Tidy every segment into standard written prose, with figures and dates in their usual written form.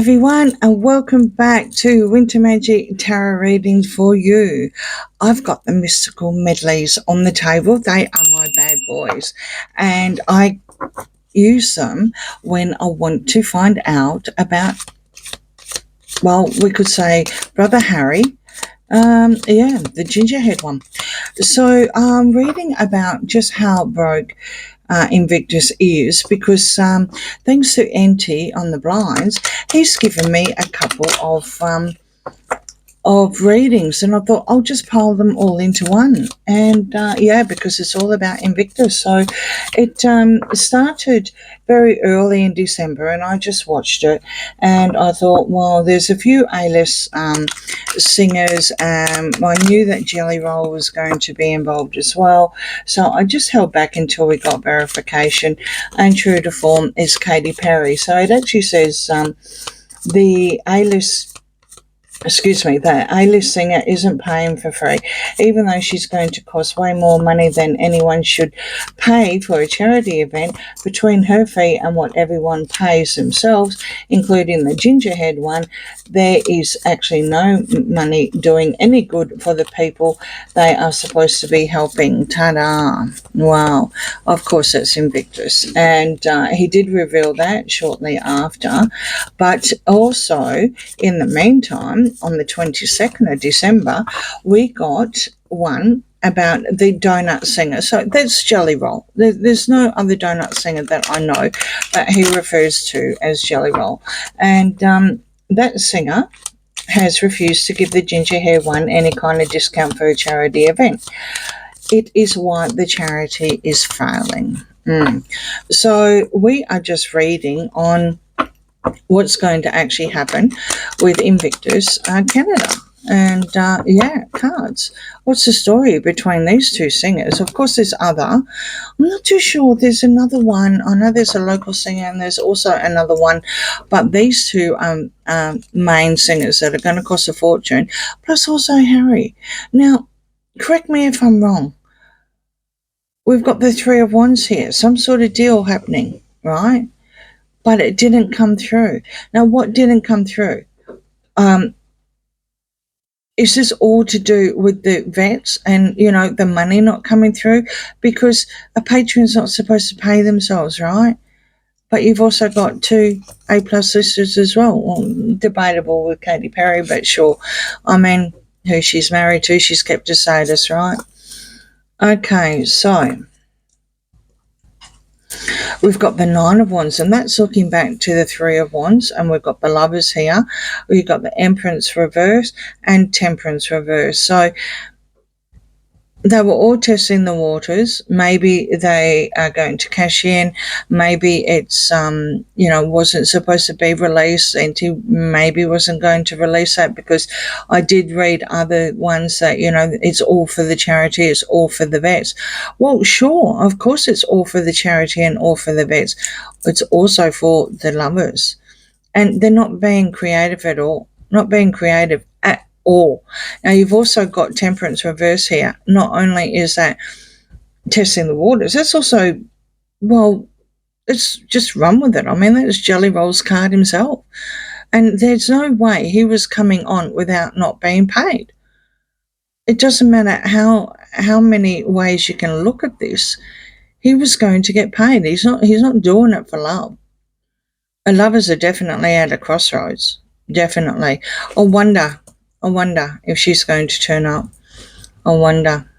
everyone, and welcome back to Winter Magic Tarot readings for you. I've got the mystical medleys on the table. They are my bad boys, and I use them when I want to find out about, well, we could say Brother Harry. The gingerhead one. So I'm reading about just how broke Invictus is, because thanks to NT on the blinds, he's given me a couple of readings, and I thought I'll just pile them all into one. And because it's all about Invictus. So it started very early in December, and I just watched it, and I thought, well, there's a few A-list singers. I knew that Jelly Roll was going to be involved as well, so I just held back until we got verification. And true to form is Katy Perry. So it actually says the A-list singer isn't paying for free, even though she's going to cost way more money than anyone should pay for a charity event. Between her fee and what everyone pays themselves, including the gingerhead one, there is actually no money doing any good for the people they are supposed to be helping. Ta-da! Wow. Of course, that's Invictus. And he did reveal that shortly after. But also, in the meantime, on the 22nd of December, we got one about the donut singer. So that's Jelly Roll. There's no other donut singer that I know that he refers to as Jelly Roll. And that singer has refused to give the ginger hair one any kind of discount for a charity event. It is why the charity is failing. So we are just reading on what's going to actually happen with Invictus Canada. And cards. What's the story between these two singers? Of course, there's other. I'm not too sure. There's another one. I know there's a local singer, and there's also another one. But these two main singers that are going to cost a fortune, plus also Harry. Now, correct me if I'm wrong. We've got the Three of Wands here. Some sort of deal happening, right? But it didn't come through. Now, what didn't come through? Is this all to do with the vets and, the money not coming through? Because a patron's not supposed to pay themselves, right? But you've also got two A-plus listers as well. Well, debatable with Katy Perry, but sure. I mean, who she's married to, she's kept a status, right? Okay, so we've got the Nine of Wands, and that's looking back to the Three of Wands, and we've got the Lovers here. We've got the Empress reverse and Temperance reverse. So they were all testing the waters. Maybe they are going to cash in. Maybe it's, wasn't supposed to be released. And he maybe wasn't going to release that, because I did read other ones that, it's all for the charity. It's all for the vets. Well, sure. Of course it's all for the charity and all for the vets. It's also for the lovers. And they're not being creative at all. Not being creative at all. Now, you've also got Temperance reverse here. Not only is that testing the waters, that's also, well, let's just run with it. I mean, that's Jelly Roll's card himself. And there's no way he was coming on without not being paid. It doesn't matter how many ways you can look at this. He was going to get paid. He's not doing it for love. And lovers are definitely at a crossroads. Definitely. I wonder if she's going to turn up. I wonder.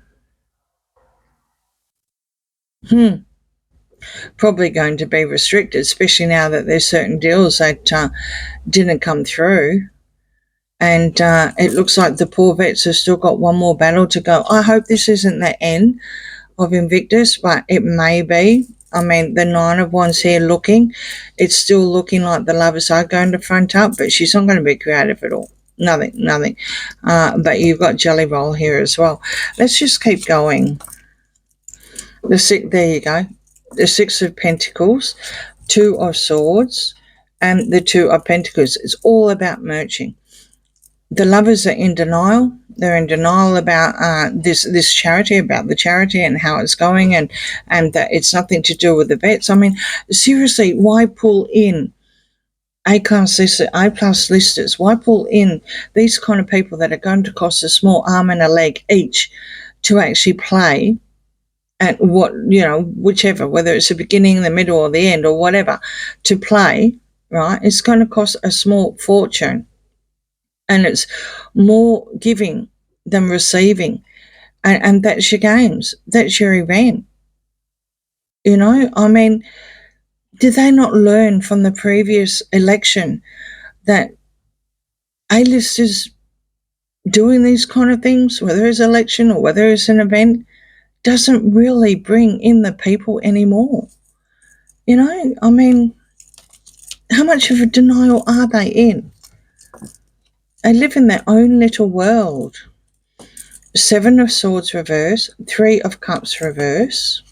Probably going to be restricted, especially now that there's certain deals that didn't come through. And it looks like the poor vets have still got one more battle to go. I hope this isn't the end of Invictus, but it may be. I mean, the Nine of Wands here it's still looking like the lovers are going to front up, but she's not going to be creative at all. Nothing. But you've got Jelly Roll here as well. Let's just keep going. There you go. The Six of Pentacles, Two of Swords, and the Two of Pentacles. It's all about merging. The lovers are in denial. They're in denial about this charity, about the charity and how it's going, and that it's nothing to do with the vets. I mean, seriously, why pull in A-class listers, A-plus listers. Why pull in these kind of people that are going to cost a small arm and a leg each to actually play at what, whichever, whether it's the beginning, the middle, or the end, or whatever, to play, right? It's going to cost a small fortune. And it's more giving than receiving. And that's your games. That's your event. I mean, did they not learn from the previous election that A-listers doing these kind of things, whether it's election or whether it's an event, doesn't really bring in the people anymore? I mean, how much of a denial are they in? They live in their own little world. 7 of Swords reverse, 3 of Cups reverse,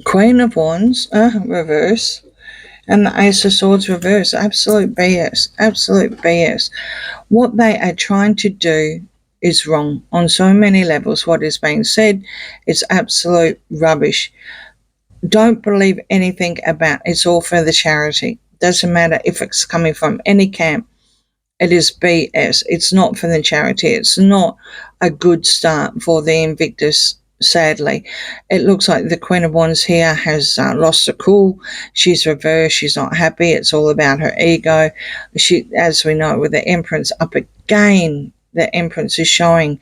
Queen of Wands reverse, and the Ace of Swords reverse. Absolute BS. Absolute BS. What they are trying to do is wrong on so many levels. What is being said is absolute rubbish. Don't believe anything about it's all for the charity. Doesn't matter if it's coming from any camp. It is BS. It's not for the charity. It's not a good start for the Invictus, sadly. It looks like the Queen of Wands here has lost her cool. She's reversed. She's not happy. It's all about her ego. She, as we know, with the Empress up again, the Empress is showing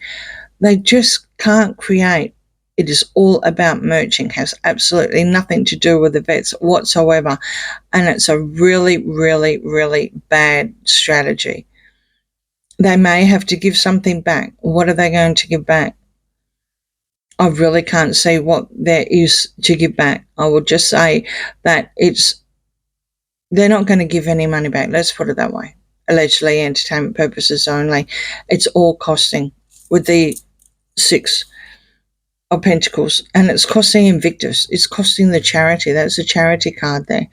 they just can't create. It is all about merging, has absolutely nothing to do with the vets whatsoever. And it's a really, really, really bad strategy. They may have to give something back. What are they going to give back? I really can't see what there is to give back. I will just say that they're not going to give any money back. Let's put it that way. Allegedly, entertainment purposes only. It's all costing with the 6 of Pentacles, and it's costing Invictus. It's costing the charity. That's a charity card there.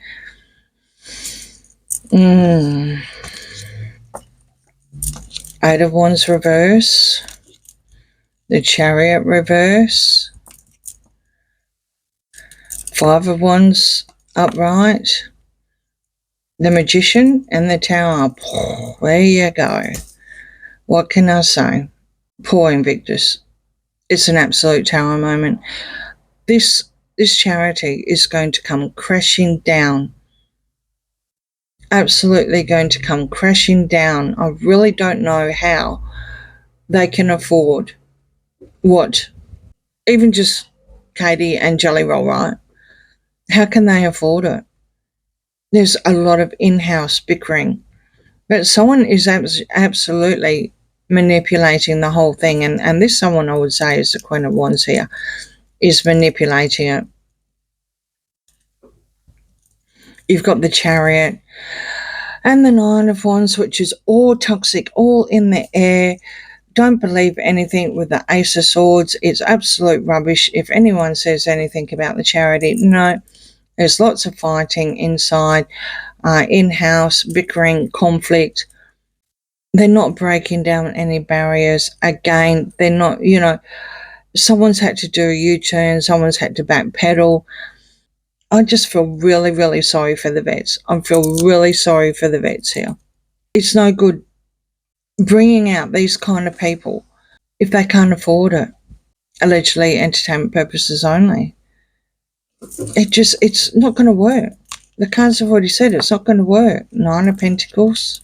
Eight of Wands reverse, the Chariot reverse, 5 of Wands upright, the Magician, and the Tower. There you go. What can I say? Poor Invictus. It's an absolute tower moment. This charity is going to come crashing down. Absolutely going to come crashing down. I really don't know how they can afford what, even just Katy and Jelly Roll, right? How can they afford it? There's a lot of in-house bickering, but someone is absolutely manipulating the whole thing, and this someone, I would say, is the Queen of Wands here, is manipulating it. You've got the Chariot and the 9 of Wands, which is all toxic, all in the air. Don't believe anything with the Ace of Swords. It's absolute rubbish. If anyone says anything about the charity, no. There's lots of fighting inside, in-house, bickering, conflict. They're not breaking down any barriers. Again, they're not, someone's had to do a U-turn, someone's had to backpedal. I just feel really, really sorry for the vets. I feel really sorry for the vets here. It's no good bringing out these kind of people if they can't afford it. Allegedly entertainment purposes only. It's not going to work. The cards have already said it's not going to work. 9 of Pentacles,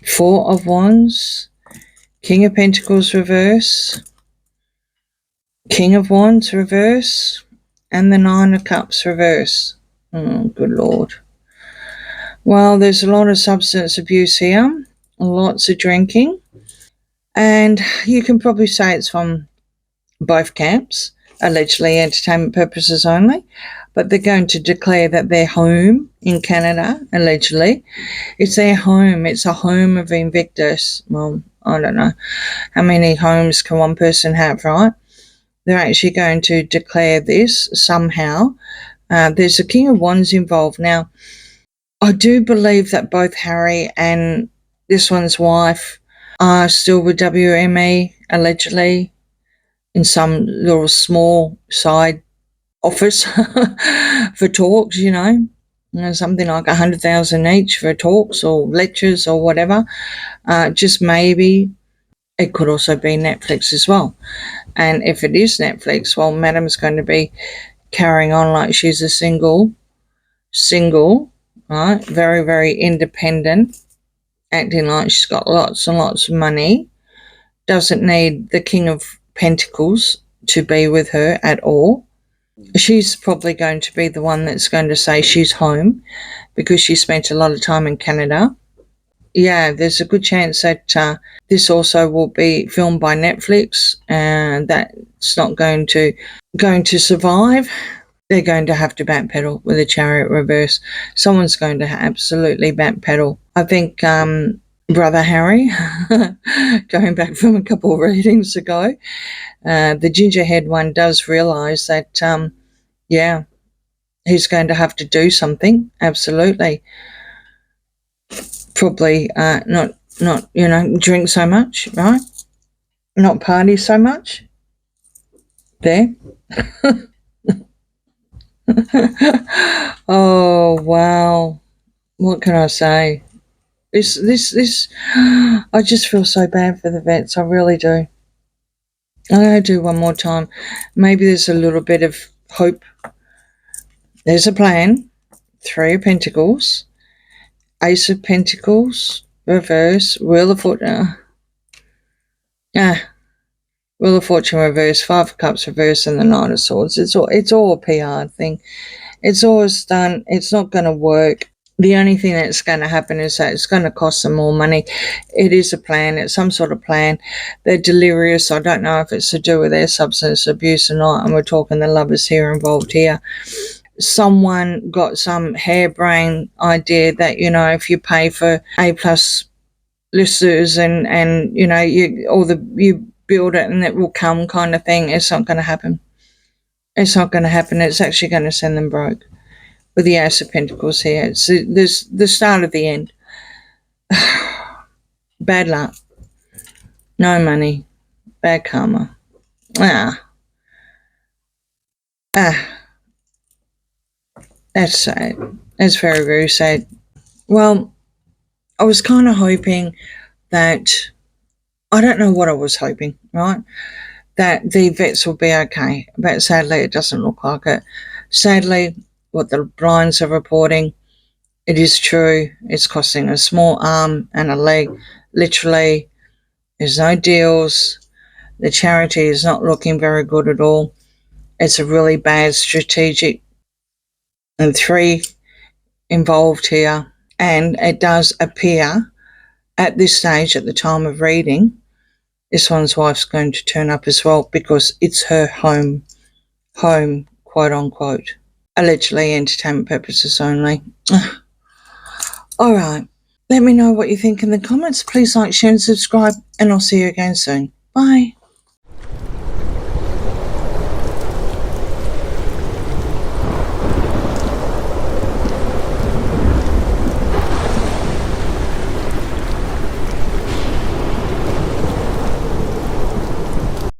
4 of Wands, King of Pentacles reverse, King of Wands reverse, and the 9 of Cups reverse. Oh, good Lord. Well, there's a lot of substance abuse here, lots of drinking, and you can probably say it's from both camps, allegedly entertainment purposes only, but they're going to declare that their home in Canada, allegedly, it's their home. It's a home of Invictus. Well, I don't know how many homes can one person have, right? They're actually going to declare this somehow. There's a King of Wands involved. Now, I do believe that both Harry and this one's wife are still with WME, allegedly, in some little small side office for talks, something like 100,000 each for talks or lectures or whatever. Just maybe it could also be Netflix as well. And if it is Netflix, well, Madam's going to be carrying on like she's a single, right? Very, very independent, acting like she's got lots and lots of money. Doesn't need the King of Pentacles to be with her at all. She's probably going to be the one that's going to say she's home because she spent a lot of time in Canada. Yeah, there's a good chance that this also will be filmed by Netflix, and that's not going to survive. They're going to have to backpedal with a Chariot reverse. Someone's going to absolutely backpedal. I think Brother Harry, going back from a couple of readings ago, the ginger-haired one does realise that, yeah, he's going to have to do something, absolutely. Probably not drink so much, right? Not party so much. There. Oh, wow. What can I say? This, I just feel so bad for the vets. I really do. I'm going to do one more time. Maybe there's a little bit of hope. There's a plan. 3 of Pentacles. Ace of Pentacles. Reverse. Wheel of Fortune. Wheel of Fortune reverse. 5 of Cups reverse. And the Knight of Swords. It's all a PR thing. It's always done. It's not going to work. The only thing that's going to happen is that it's going to cost them more money. It is a plan. It's some sort of plan. They're delirious. I don't know if it's to do with their substance abuse or not. And we're talking the lovers here involved here. Someone got some harebrained idea that, if you pay for A+ listers and you build it and it will come kind of thing. It's not going to happen. It's not going to happen. It's actually going to send them broke. With the Ace of Pentacles here. It's the start of the end. Bad luck. No money. Bad karma. That's sad. That's very, very sad. Well, I was kind of hoping that, I don't know what I was hoping, right? That the vets will be okay. But sadly, it doesn't look like it. Sadly, what the blinds are reporting, it is true. It's costing a small arm and a leg. Literally, there's no deals. The charity is not looking very good at all. It's a really bad strategic. And 3 involved here. And it does appear at this stage, at the time of reading, this one's wife's going to turn up as well because it's her home, quote unquote. Allegedly entertainment purposes only. All right. Let me know what you think in the comments. Please like, share and subscribe, and I'll see you again soon. Bye.